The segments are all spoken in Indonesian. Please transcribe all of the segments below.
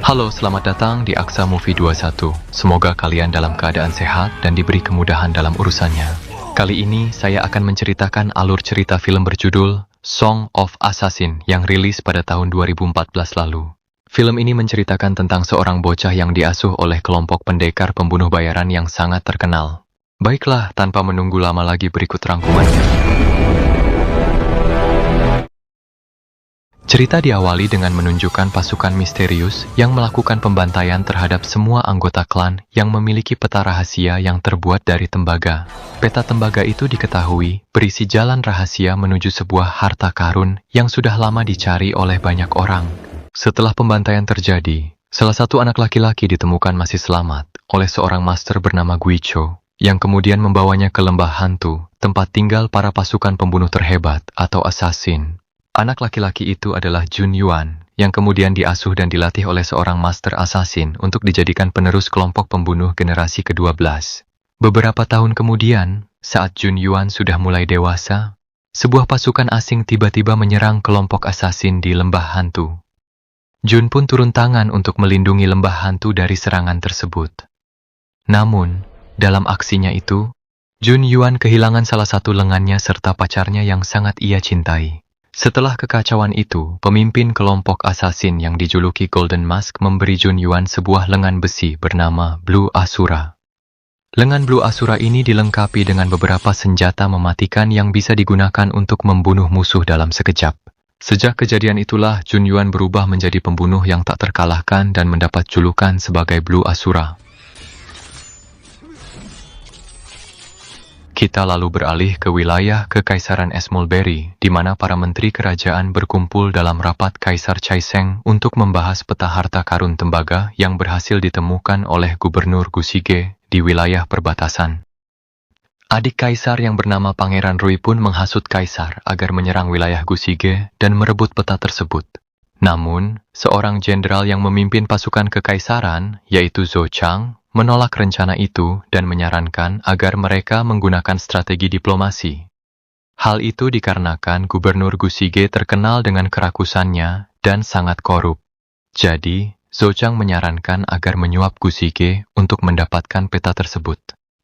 Halo, selamat datang di Aksa Movie 21. Semoga kalian dalam keadaan sehat dan diberi kemudahan dalam urusannya. Kali ini saya akan menceritakan alur cerita film berjudul Song of Assassin yang rilis pada tahun 2014 lalu. Film ini menceritakan tentang seorang bocah yang diasuh oleh kelompok pendekar pembunuh bayaran yang sangat terkenal. Baiklah, tanpa menunggu lama lagi berikut rangkumannya. Cerita diawali dengan menunjukkan pasukan misterius yang melakukan pembantaian terhadap semua anggota klan yang memiliki peta rahasia yang terbuat dari tembaga. Peta tembaga itu diketahui berisi jalan rahasia menuju sebuah harta karun yang sudah lama dicari oleh banyak orang. Setelah pembantaian terjadi, salah satu anak laki-laki ditemukan masih selamat oleh seorang master bernama Guicho, yang kemudian membawanya ke lembah hantu, tempat tinggal para pasukan pembunuh terhebat atau assassin. Anak laki-laki itu adalah Jun Yuan, yang kemudian diasuh dan dilatih oleh seorang master assassin untuk dijadikan penerus kelompok pembunuh generasi ke-12. Beberapa tahun kemudian, saat Jun Yuan sudah mulai dewasa, sebuah pasukan asing tiba-tiba menyerang kelompok assassin di lembah hantu. Jun pun turun tangan untuk melindungi lembah hantu dari serangan tersebut. Namun, dalam aksinya itu, Jun Yuan kehilangan salah satu lengannya serta pacarnya yang sangat ia cintai. Setelah kekacauan itu, pemimpin kelompok assassin yang dijuluki Golden Mask memberi Jun Yuan sebuah lengan besi bernama Blue Asura. Lengan Blue Asura ini dilengkapi dengan beberapa senjata mematikan yang bisa digunakan untuk membunuh musuh dalam sekejap. Sejak kejadian itulah, Jun Yuan berubah menjadi pembunuh yang tak terkalahkan dan mendapat julukan sebagai Blue Asura. Kita lalu beralih ke wilayah Kekaisaran Esmulberry, di mana para menteri kerajaan berkumpul dalam rapat Kaisar Caiseng untuk membahas peta harta karun tembaga yang berhasil ditemukan oleh Gubernur Gusige di wilayah perbatasan. Adik Kaisar yang bernama Pangeran Rui pun menghasut Kaisar agar menyerang wilayah Gusige dan merebut peta tersebut. Namun, seorang jenderal yang memimpin pasukan kekaisaran, yaitu Zhou Chang, menolak rencana itu dan menyarankan agar mereka menggunakan strategi diplomasi. Hal itu dikarenakan Gubernur Gusige terkenal dengan kerakusannya dan sangat korup. Jadi, Zhou Chang menyarankan agar menyuap Gusige untuk mendapatkan peta tersebut.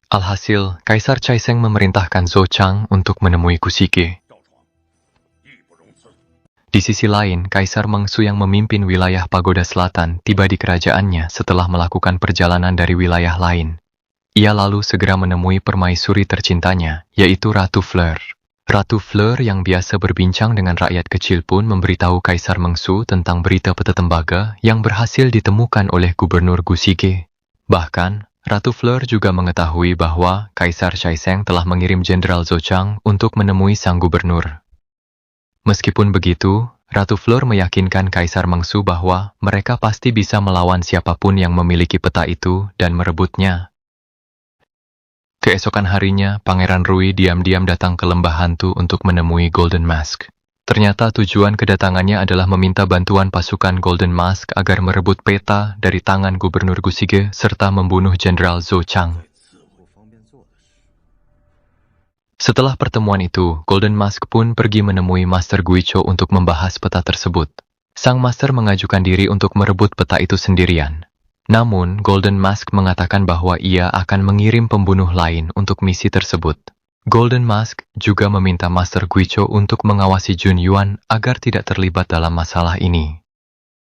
Alhasil, Kaisar Caiseng memerintahkan Zhou Chang untuk menemui Gusige. Di sisi lain, Kaisar Mengsu yang memimpin wilayah Pagoda Selatan tiba di kerajaannya setelah melakukan perjalanan dari wilayah lain. Ia lalu segera menemui permaisuri tercintanya, yaitu Ratu Fleur. Ratu Fleur yang biasa berbincang dengan rakyat kecil pun memberitahu Kaisar Mengsu tentang berita peta tembaga yang berhasil ditemukan oleh Gubernur Gusige. Bahkan, Ratu Fleur juga mengetahui bahwa Kaisar Caiseng telah mengirim Jenderal Zhou Chang untuk menemui sang gubernur. Meskipun begitu, Ratu Fleur meyakinkan Kaisar Mengsu bahwa mereka pasti bisa melawan siapapun yang memiliki peta itu dan merebutnya. Keesokan harinya, Pangeran Rui diam-diam datang ke lembah hantu untuk menemui Golden Mask. Ternyata tujuan kedatangannya adalah meminta bantuan pasukan Golden Mask agar merebut peta dari tangan Gubernur Gusige serta membunuh Jenderal Zhou Chang. Setelah pertemuan itu, Golden Mask pun pergi menemui Master Guicho untuk membahas peta tersebut. Sang Master mengajukan diri untuk merebut peta itu sendirian. Namun, Golden Mask mengatakan bahwa ia akan mengirim pembunuh lain untuk misi tersebut. Golden Mask juga meminta Master Guicho untuk mengawasi Jun Yuan agar tidak terlibat dalam masalah ini.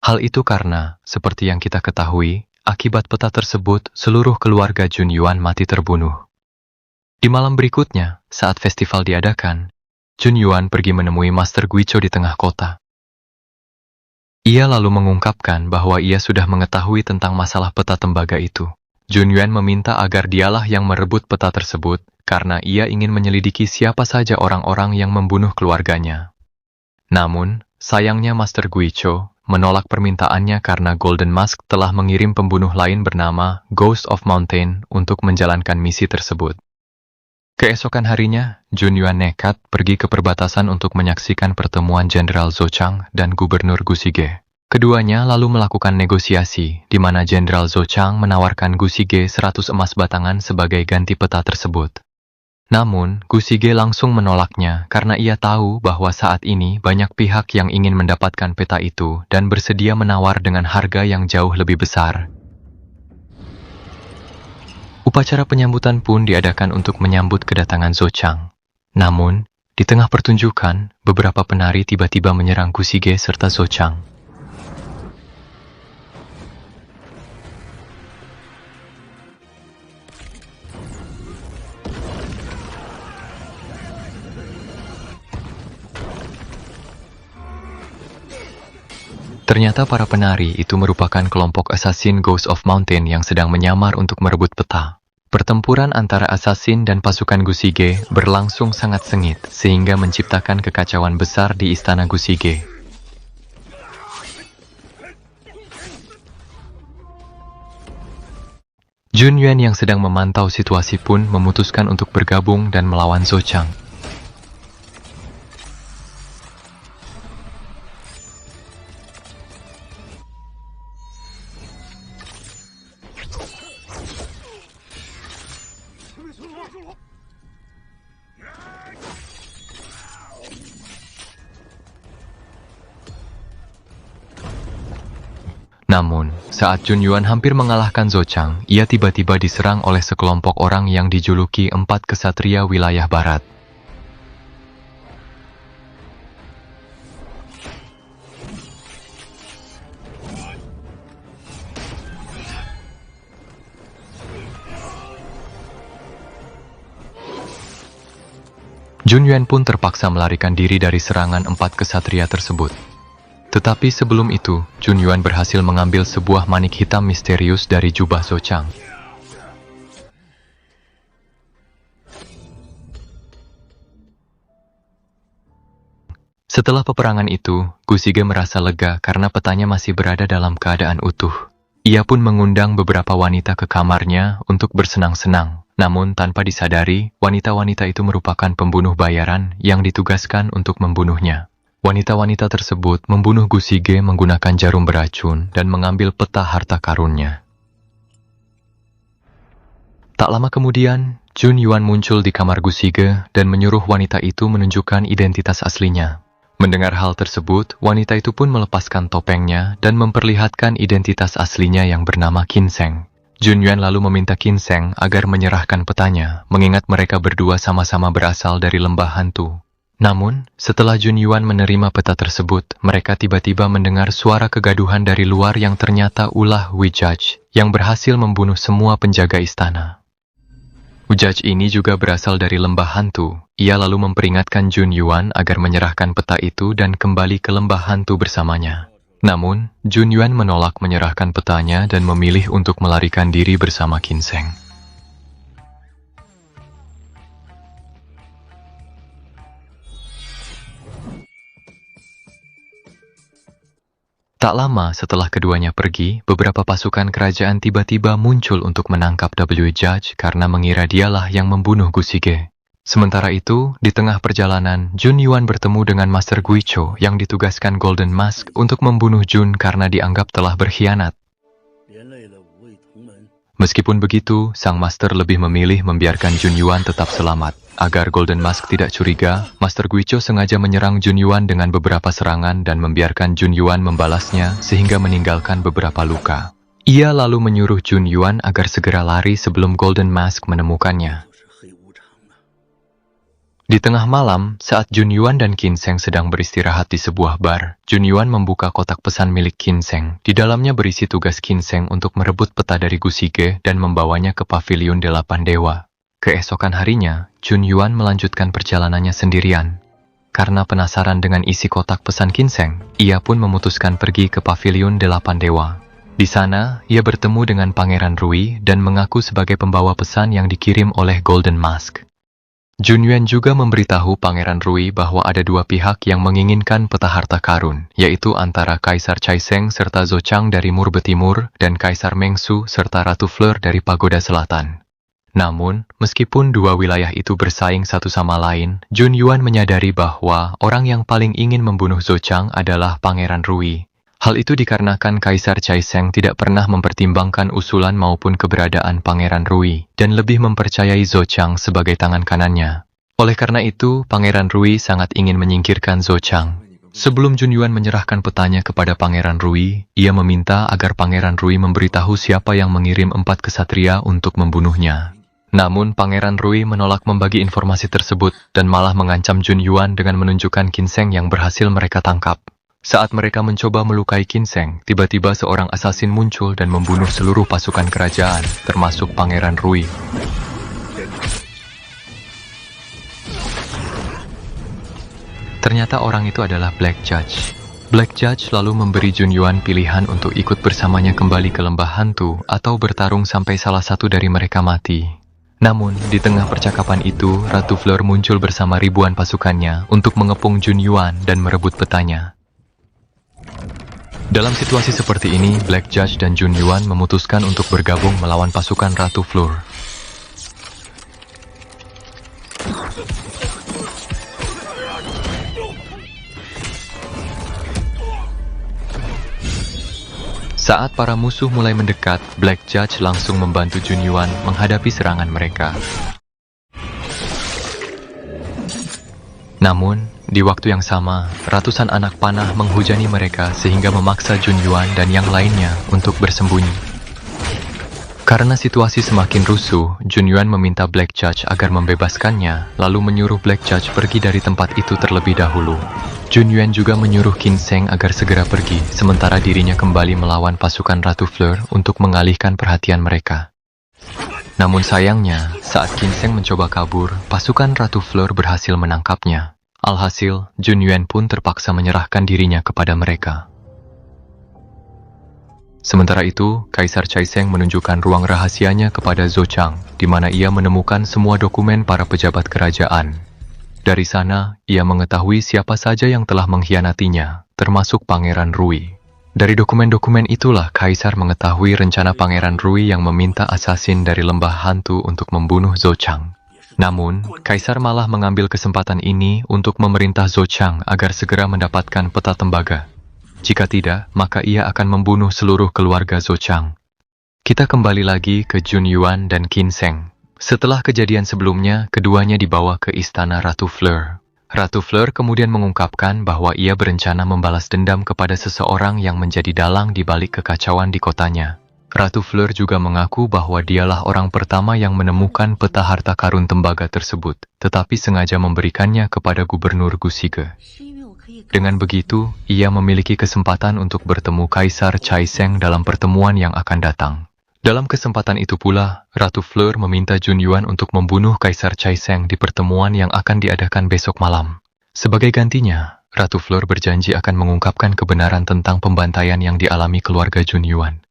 Hal itu karena, seperti yang kita ketahui, akibat peta tersebut, seluruh keluarga Jun Yuan mati terbunuh. Di malam berikutnya, saat festival diadakan, Jun Yuan pergi menemui Master Guicho di tengah kota. Ia lalu mengungkapkan bahwa ia sudah mengetahui tentang masalah peta tembaga itu. Jun Yuan meminta agar dialah yang merebut peta tersebut, karena ia ingin menyelidiki siapa saja orang-orang yang membunuh keluarganya. Namun, sayangnya Master Guicho menolak permintaannya karena Golden Mask telah mengirim pembunuh lain bernama Ghost of Mountain untuk menjalankan misi tersebut. Keesokan harinya, Jun Yuan nekat pergi ke perbatasan untuk menyaksikan pertemuan Jenderal Zhou Chang dan Gubernur Gusige. Keduanya lalu melakukan negosiasi, di mana Jenderal Zhou Chang menawarkan Gusige 100 emas batangan sebagai ganti peta tersebut. Namun, Gu Sige langsung menolaknya karena ia tahu bahwa saat ini banyak pihak yang ingin mendapatkan peta itu dan bersedia menawar dengan harga yang jauh lebih besar. Upacara penyambutan pun diadakan untuk menyambut kedatangan Zhou Chang. Namun, di tengah pertunjukan, beberapa penari tiba-tiba menyerang Gu Sige serta Zhou Chang. Ternyata para penari itu merupakan kelompok assassin Ghost of Mountain yang sedang menyamar untuk merebut peta. Pertempuran antara assassin dan pasukan Gu Sige berlangsung sangat sengit, sehingga menciptakan kekacauan besar di istana Gu Sige. Jun Yuan yang sedang memantau situasi pun memutuskan untuk bergabung dan melawan Zhou Chang. Namun, saat Jun Yuan hampir mengalahkan Zhou Chang, ia tiba-tiba diserang oleh sekelompok orang yang dijuluki Empat Kesatria Wilayah Barat. Jun Yuan pun terpaksa melarikan diri dari serangan empat kesatria tersebut. Tetapi sebelum itu, Jun Yuan berhasil mengambil sebuah manik hitam misterius dari jubah Zhou Chang. Setelah peperangan itu, Gu Sige merasa lega karena petanya masih berada dalam keadaan utuh. Ia pun mengundang beberapa wanita ke kamarnya untuk bersenang-senang. Namun tanpa disadari, wanita-wanita itu merupakan pembunuh bayaran yang ditugaskan untuk membunuhnya. Wanita-wanita tersebut membunuh Gu Sige menggunakan jarum beracun dan mengambil peta harta karunnya. Tak lama kemudian, Jun Yuan muncul di kamar Gu Sige dan menyuruh wanita itu menunjukkan identitas aslinya. Mendengar hal tersebut, wanita itu pun melepaskan topengnya dan memperlihatkan identitas aslinya yang bernama Qin Sheng. Jun Yuan lalu meminta Qin Sheng agar menyerahkan petanya, mengingat mereka berdua sama-sama berasal dari lembah hantu. Namun, setelah Jun Yuan menerima peta tersebut, mereka tiba-tiba mendengar suara kegaduhan dari luar yang ternyata ulah Wijaj yang berhasil membunuh semua penjaga istana. Wijaj ini juga berasal dari lembah hantu. Ia lalu memperingatkan Jun Yuan agar menyerahkan peta itu dan kembali ke lembah hantu bersamanya. Namun, Jun Yuan menolak menyerahkan petanya dan memilih untuk melarikan diri bersama Qin Sheng. Tak lama setelah keduanya pergi, beberapa pasukan kerajaan tiba-tiba muncul untuk menangkap Wijaj karena mengira dialah yang membunuh Gu Sige. Sementara itu, di tengah perjalanan, Jun Yuan bertemu dengan Master Guicho yang ditugaskan Golden Mask untuk membunuh Jun karena dianggap telah berkhianat. Meskipun begitu, sang Master lebih memilih membiarkan Jun Yuan tetap selamat. Agar Golden Mask tidak curiga, Master Guicho sengaja menyerang Jun Yuan dengan beberapa serangan dan membiarkan Jun Yuan membalasnya sehingga meninggalkan beberapa luka. Ia lalu menyuruh Jun Yuan agar segera lari sebelum Golden Mask menemukannya. Di tengah malam, saat Jun Yuan dan Qin Sheng sedang beristirahat di sebuah bar, Jun Yuan membuka kotak pesan milik Qin Sheng. Di dalamnya berisi tugas Qin Sheng untuk merebut peta dari Gu Sige dan membawanya ke Paviliun Delapan Dewa. Keesokan harinya, Jun Yuan melanjutkan perjalanannya sendirian. Karena penasaran dengan isi kotak pesan Qin Sheng, ia pun memutuskan pergi ke Paviliun Delapan Dewa. Di sana, ia bertemu dengan Pangeran Rui dan mengaku sebagai pembawa pesan yang dikirim oleh Golden Mask. Jun Yuan juga memberitahu Pangeran Rui bahwa ada dua pihak yang menginginkan peta harta karun, yaitu antara Kaisar Caiseng serta Zhou Chang dari Murbe Timur dan Kaisar Mengsu serta Ratu Fleur dari Pagoda Selatan. Namun, meskipun dua wilayah itu bersaing satu sama lain, Jun Yuan menyadari bahwa orang yang paling ingin membunuh Zhou Chang adalah Pangeran Rui. Hal itu dikarenakan Kaisar Caiseng tidak pernah mempertimbangkan usulan maupun keberadaan Pangeran Rui, dan lebih mempercayai Zhou Chang sebagai tangan kanannya. Oleh karena itu, Pangeran Rui sangat ingin menyingkirkan Zhou Chang. Sebelum Junyuan menyerahkan petanya kepada Pangeran Rui, ia meminta agar Pangeran Rui memberitahu siapa yang mengirim 4 kesatria untuk membunuhnya. Namun, Pangeran Rui menolak membagi informasi tersebut dan malah mengancam Junyuan dengan menunjukkan ginseng yang berhasil mereka tangkap. Saat mereka mencoba melukai ginseng, tiba-tiba seorang asasin muncul dan membunuh seluruh pasukan kerajaan, termasuk Pangeran Rui. Ternyata orang itu adalah Black Judge. Black Judge lalu memberi Junyuan pilihan untuk ikut bersamanya kembali ke lembah hantu atau bertarung sampai salah satu dari mereka mati. Namun, di tengah percakapan itu, Ratu Fleur muncul bersama ribuan pasukannya untuk mengepung Junyuan dan merebut petanya. Dalam situasi seperti ini, Black Judge dan Junyuan memutuskan untuk bergabung melawan pasukan Ratu Fleur. Saat para musuh mulai mendekat, Black Judge langsung membantu Junyuan menghadapi serangan mereka. Namun, di waktu yang sama, ratusan anak panah menghujani mereka sehingga memaksa Junyuan dan yang lainnya untuk bersembunyi. Karena situasi semakin rusuh, Junyuan meminta Black Judge agar membebaskannya, lalu menyuruh Black Judge pergi dari tempat itu terlebih dahulu. Junyuan juga menyuruh Ginseng agar segera pergi, sementara dirinya kembali melawan pasukan Ratu Fleur untuk mengalihkan perhatian mereka. Namun sayangnya, saat Ginseng mencoba kabur, pasukan Ratu Fleur berhasil menangkapnya. Alhasil, Junyuan pun terpaksa menyerahkan dirinya kepada mereka. Sementara itu, Kaisar Caiseng menunjukkan ruang rahasianya kepada Zhou Chang, di mana ia menemukan semua dokumen para pejabat kerajaan. Dari sana, ia mengetahui siapa saja yang telah mengkhianatinya, termasuk Pangeran Rui. Dari dokumen-dokumen itulah Kaisar mengetahui rencana Pangeran Rui yang meminta asasin dari lembah hantu untuk membunuh Zhou Chang. Namun, Kaisar malah mengambil kesempatan ini untuk memerintah Zhou Chang agar segera mendapatkan peta tembaga. Jika tidak, maka ia akan membunuh seluruh keluarga Zhou Chang. Kita kembali lagi ke Junyuan dan Ginseng. Setelah kejadian sebelumnya, keduanya dibawa ke istana Ratu Fleur. Ratu Fleur kemudian mengungkapkan bahwa ia berencana membalas dendam kepada seseorang yang menjadi dalang di balik kekacauan di kotanya. Ratu Fleur juga mengaku bahwa dialah orang pertama yang menemukan peta harta karun tembaga tersebut, tetapi sengaja memberikannya kepada Gubernur Gusige. Dengan begitu, ia memiliki kesempatan untuk bertemu Kaisar Caiseng dalam pertemuan yang akan datang. Dalam kesempatan itu pula, Ratu Fleur meminta Junyuan untuk membunuh Kaisar Caiseng di pertemuan yang akan diadakan besok malam. Sebagai gantinya, Ratu Fleur berjanji akan mengungkapkan kebenaran tentang pembantaian yang dialami keluarga Junyuan.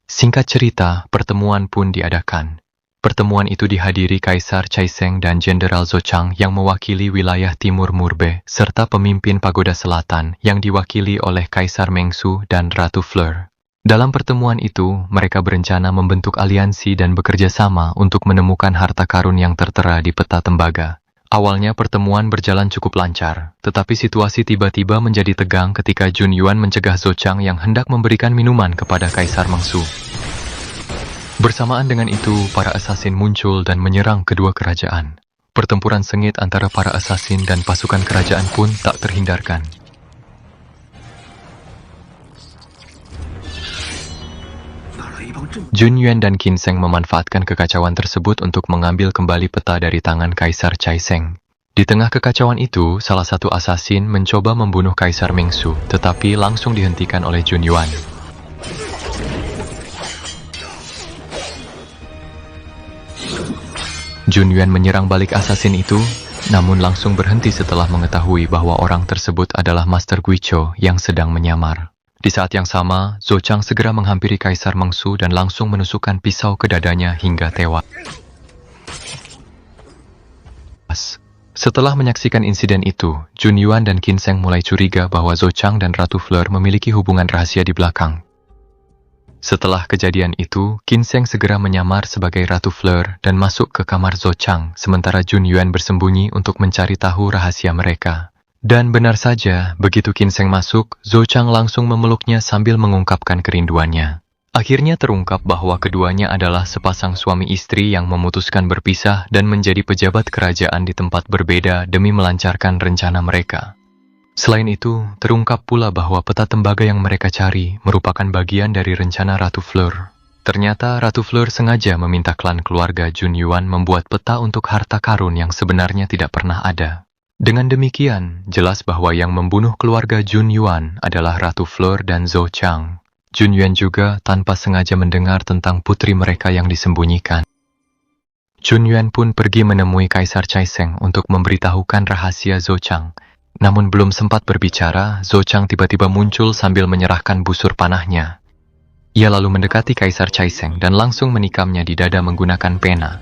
Singkat cerita, pertemuan pun diadakan. Pertemuan itu dihadiri Kaisar Caiseng dan Jenderal Zhou Chang yang mewakili wilayah Timur Murbe, serta pemimpin Pagoda Selatan yang diwakili oleh Kaisar Mengsu dan Ratu Fleur. Dalam pertemuan itu, mereka berencana membentuk aliansi dan bekerja sama untuk menemukan harta karun yang tertera di peta tembaga. Awalnya pertemuan berjalan cukup lancar, tetapi situasi tiba-tiba menjadi tegang ketika Junyuan mencegah Zhou Chang yang hendak memberikan minuman kepada Kaisar Mengsu. Bersamaan dengan itu, para asasin muncul dan menyerang kedua kerajaan. Pertempuran sengit antara para asasin dan pasukan kerajaan pun tak terhindarkan. Junyuan dan Ginseng memanfaatkan kekacauan tersebut untuk mengambil kembali peta dari tangan Kaisar Caiseng. Di tengah kekacauan itu, salah satu asasin mencoba membunuh Kaisar Mengsu, tetapi langsung dihentikan oleh Junyuan. Junyuan menyerang balik asasin itu, namun langsung berhenti setelah mengetahui bahwa orang tersebut adalah Master Guicho yang sedang menyamar. Di saat yang sama, Zhou Chang segera menghampiri Kaisar Mengsu dan langsung menusukkan pisau ke dadanya hingga tewas. Setelah menyaksikan insiden itu, Junyuan dan Ginseng mulai curiga bahwa Zhou Chang dan Ratu Fleur memiliki hubungan rahasia di belakang. Setelah kejadian itu, Ginseng segera menyamar sebagai Ratu Fleur dan masuk ke kamar Zhou Chang, sementara Junyuan bersembunyi untuk mencari tahu rahasia mereka. Dan benar saja, begitu Ginseng masuk, Zhou Chang langsung memeluknya sambil mengungkapkan kerinduannya. Akhirnya terungkap bahwa keduanya adalah sepasang suami istri yang memutuskan berpisah dan menjadi pejabat kerajaan di tempat berbeda demi melancarkan rencana mereka. Selain itu, terungkap pula bahwa peta tembaga yang mereka cari merupakan bagian dari rencana Ratu Fleur. Ternyata Ratu Fleur sengaja meminta klan keluarga Jun Yuan membuat peta untuk harta karun yang sebenarnya tidak pernah ada. Dengan demikian, jelas bahwa yang membunuh keluarga Jun Yuan adalah Ratu Fleur dan Zhou Chang. Jun Yuan juga tanpa sengaja mendengar tentang putri mereka yang disembunyikan. Jun Yuan pun pergi menemui Kaisar Caiseng untuk memberitahukan rahasia Zhou Chang. Namun belum sempat berbicara, Zhou Chang tiba-tiba muncul sambil menyerahkan busur panahnya. Ia lalu mendekati Kaisar Caiseng dan langsung menikamnya di dada menggunakan pena.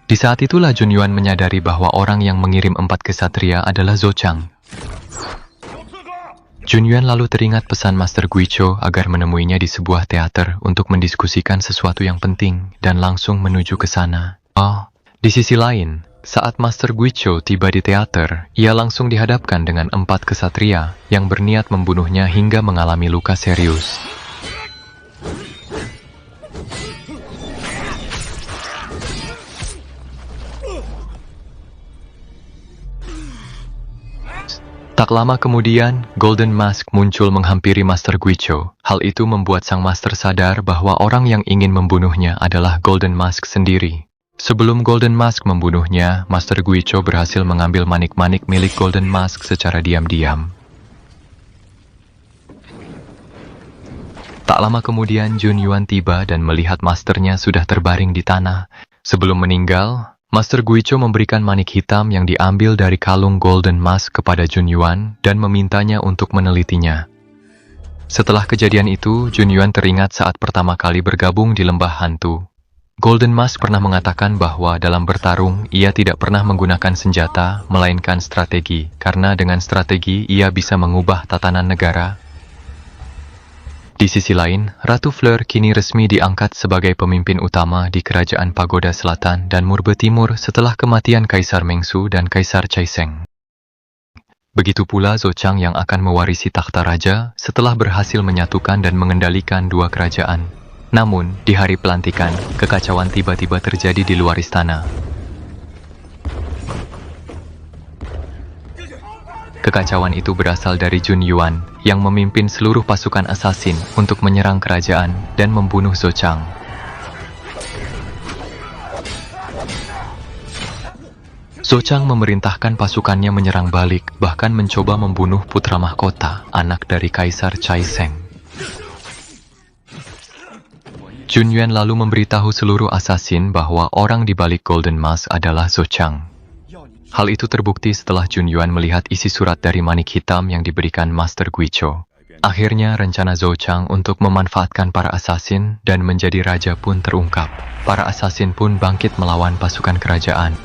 Di saat itulah Jun Yuan menyadari bahwa orang yang mengirim 4 kesatria adalah Zhou Chang. Jun Yuan lalu teringat pesan Master Guicho agar menemuinya di sebuah teater untuk mendiskusikan sesuatu yang penting dan langsung menuju ke sana. Oh, di sisi lain, saat Master Guicho tiba di teater, ia langsung dihadapkan dengan 4 kesatria yang berniat membunuhnya hingga mengalami luka serius. Tak lama kemudian, Golden Mask muncul menghampiri Master Guicho. Hal itu membuat sang master sadar bahwa orang yang ingin membunuhnya adalah Golden Mask sendiri. Sebelum Golden Mask membunuhnya, Master Guicho berhasil mengambil manik-manik milik Golden Mask secara diam-diam. Tak lama kemudian, Jun Yuan tiba dan melihat masternya sudah terbaring di tanah. Sebelum meninggal, Master Guicho memberikan manik hitam yang diambil dari kalung Golden Mask kepada Jun Yuan dan memintanya untuk menelitinya. Setelah kejadian itu, Jun Yuan teringat saat pertama kali bergabung di lembah hantu. Golden Mask pernah mengatakan bahwa dalam bertarung, ia tidak pernah menggunakan senjata, melainkan strategi, karena dengan strategi ia bisa mengubah tatanan negara. Di sisi lain, Ratu Fleur kini resmi diangkat sebagai pemimpin utama di Kerajaan Pagoda Selatan dan Murbe Timur setelah kematian Kaisar Mengsu dan Kaisar Caiseng. Begitu pula Zhou Chang yang akan mewarisi takhta raja setelah berhasil menyatukan dan mengendalikan 2 kerajaan. Namun, di hari pelantikan, kekacauan tiba-tiba terjadi di luar istana. Kekacauan itu berasal dari Jun Yuan yang memimpin seluruh pasukan asasin untuk menyerang kerajaan dan membunuh Zhou Chang. Zhou Chang memerintahkan pasukannya menyerang balik, bahkan mencoba membunuh putra mahkota, anak dari Kaisar Caiseng. Jun Yuan lalu memberitahu seluruh asasin bahwa orang di balik Golden Mask adalah Zhou Chang. Hal itu terbukti setelah Jun Yuan melihat isi surat dari manik hitam yang diberikan Master Guicho. Akhirnya, rencana Zhou Chang untuk memanfaatkan para asasin dan menjadi raja pun terungkap. Para asasin pun bangkit melawan pasukan kerajaan.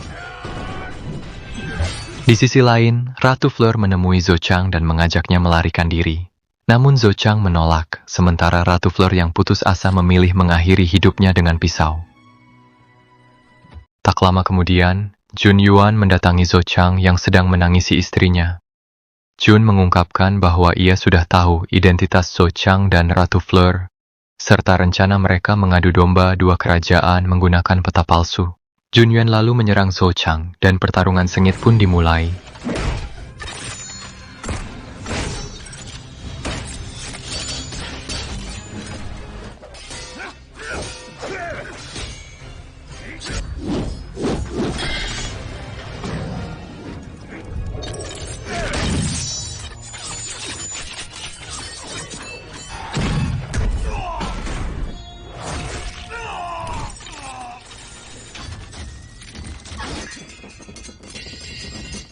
Di sisi lain, Ratu Fleur menemui Zhou Chang dan mengajaknya melarikan diri. Namun Zhou Chang menolak, sementara Ratu Fleur yang putus asa memilih mengakhiri hidupnya dengan pisau. Tak lama kemudian, Jun Yuan mendatangi Zhou Chang yang sedang menangisi istrinya. Jun mengungkapkan bahwa ia sudah tahu identitas Zhou Chang dan Ratu Fleur, serta rencana mereka mengadu domba 2 kerajaan menggunakan peta palsu. Jun Yuan lalu menyerang Zhou Chang dan pertarungan sengit pun dimulai.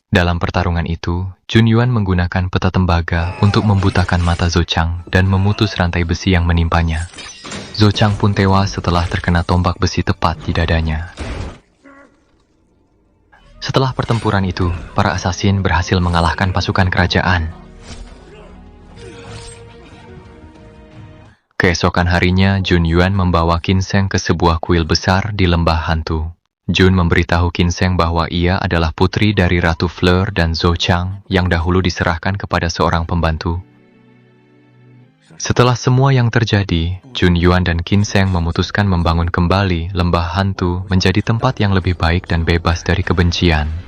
Dalam pertarungan itu, Jun Yuan menggunakan peta tembaga untuk membutakan mata Zhou Chang dan memutus rantai besi yang menimpanya. Zhou Chang pun tewas setelah terkena tombak besi tepat di dadanya. Setelah pertempuran itu, para asasin berhasil mengalahkan pasukan kerajaan. Keesokan harinya, Jun Yuan membawa Ginseng ke sebuah kuil besar di lembah hantu. Jun memberitahu Kinseng bahwa ia adalah putri dari Ratu Fleur dan Zhou Chang yang dahulu diserahkan kepada seorang pembantu. Setelah semua yang terjadi, Jun Yuan dan Kinseng memutuskan membangun kembali lembah hantu menjadi tempat yang lebih baik dan bebas dari kebencian.